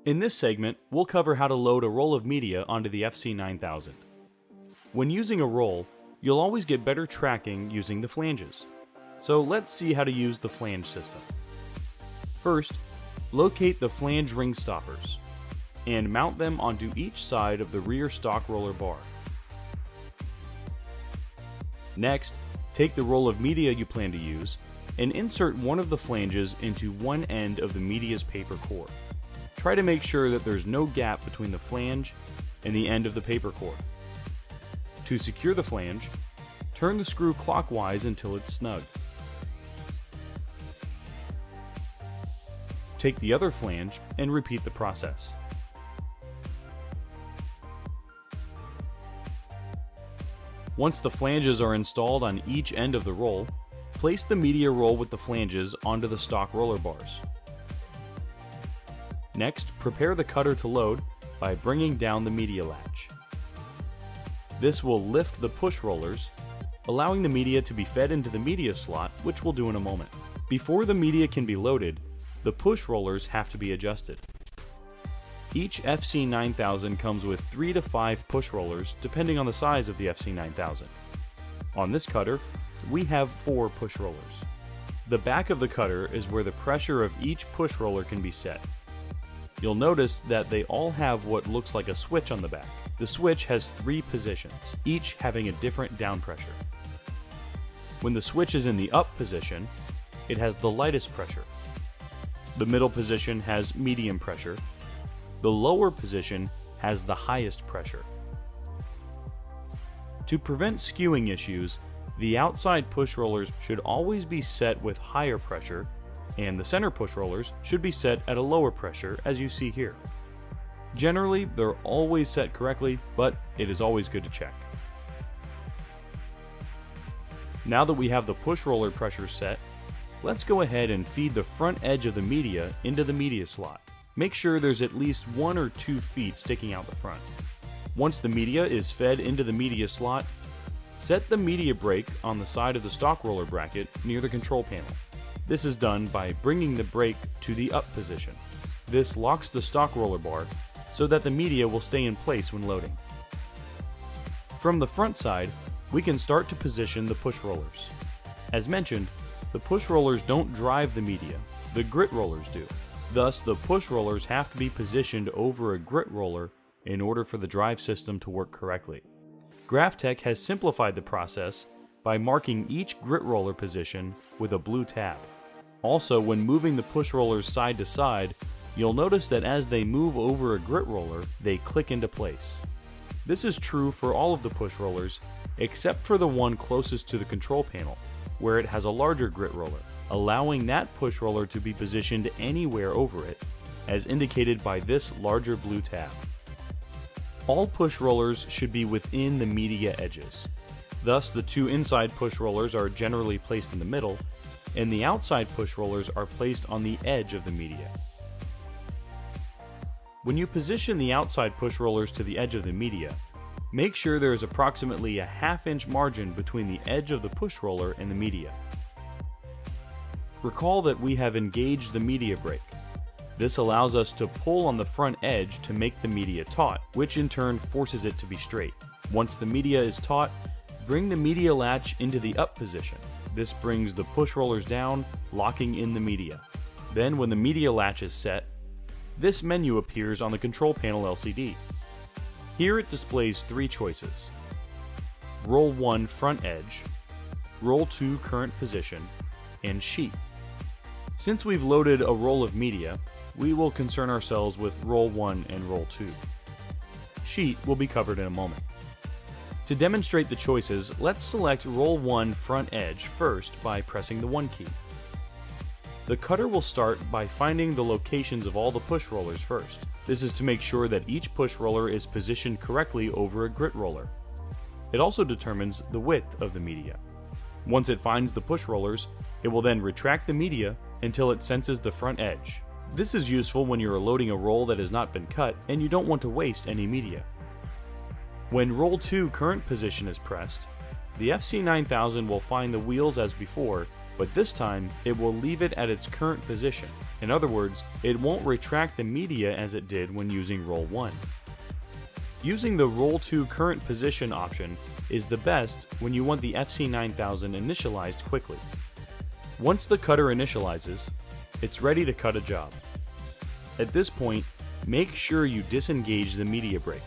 In this segment, we'll cover how to load a roll of media onto the FC9000. When using a roll, you'll always get better tracking using the flanges. So let's see how to use the flange system. First, locate the flange ring stoppers and mount them onto each side of the rear stock roller bar. Next, take the roll of media you plan to use and insert one of the flanges into one end of the media's paper core. Try to make sure that there's no gap between the flange and the end of the paper core. To secure the flange, turn the screw clockwise until it's snug. Take the other flange and repeat the process. Once the flanges are installed on each end of the roll, place the media roll with the flanges onto the stock roller bars. Next, prepare the cutter to load by bringing down the media latch. This will lift the push rollers, allowing the media to be fed into the media slot, which we'll do in a moment. Before the media can be loaded, the push rollers have to be adjusted. Each FC9000 comes with 3 to 5 push rollers depending on the size of the FC9000. On this cutter, we have 4 push rollers. The back of the cutter is where the pressure of each push roller can be set. You'll notice that they all have what looks like a switch on the back. The switch has 3 positions, each having a different down pressure. When the switch is in the up position, it has the lightest pressure. The middle position has medium pressure. The lower position has the highest pressure. To prevent skewing issues, the outside push rollers should always be set with higher pressure, and the center push rollers should be set at a lower pressure, as you see here. Generally, they're always set correctly, but it is always good to check. Now that we have the push roller pressure set, let's go ahead and feed the front edge of the media into the media slot. Make sure there's at least 1 or 2 feet sticking out the front. Once the media is fed into the media slot, set the media brake on the side of the stock roller bracket near the control panel. This is done by bringing the brake to the up position. This locks the stock roller bar so that the media will stay in place when loading. From the front side, we can start to position the push rollers. As mentioned, the push rollers don't drive the media, the grit rollers do. Thus, the push rollers have to be positioned over a grit roller in order for the drive system to work correctly. GrafTech has simplified the process by marking each grit roller position with a blue tab. Also, when moving the push rollers side to side, you'll notice that as they move over a grit roller, they click into place. This is true for all of the push rollers, except for the one closest to the control panel, where it has a larger grit roller, allowing that push roller to be positioned anywhere over it, as indicated by this larger blue tab. All push rollers should be within the media edges. Thus, the 2 inside push rollers are generally placed in the middle, and the outside push rollers are placed on the edge of the media. When you position the outside push rollers to the edge of the media, make sure there is approximately a ½ inch margin between the edge of the push roller and the media. Recall that we have engaged the media brake. This allows us to pull on the front edge to make the media taut, which in turn forces it to be straight. Once the media is taut, bring the media latch into the up position. This brings the push rollers down, locking in the media. Then when the media latch is set, this menu appears on the control panel LCD. Here it displays 3 choices: Roll 1 front edge, Roll 2 current position, and Sheet. Since we've loaded a roll of media, we will concern ourselves with Roll 1 and Roll 2. Sheet will be covered in a moment. To demonstrate the choices, let's select Roll 1 front edge first by pressing the 1 key. The cutter will start by finding the locations of all the push rollers first. This is to make sure that each push roller is positioned correctly over a grit roller. It also determines the width of the media. Once it finds the push rollers, it will then retract the media until it senses the front edge. This is useful when you are loading a roll that has not been cut and you don't want to waste any media. When Roll 2 current position is pressed, the FC9000 will find the wheels as before but this time it will leave it at its current position. In other words, it won't retract the media as it did when using roll 1. Using the roll to current position option is the best when you want the FC9000 initialized quickly. Once the cutter initializes, it's ready to cut a job. At this point, make sure you disengage the media brake.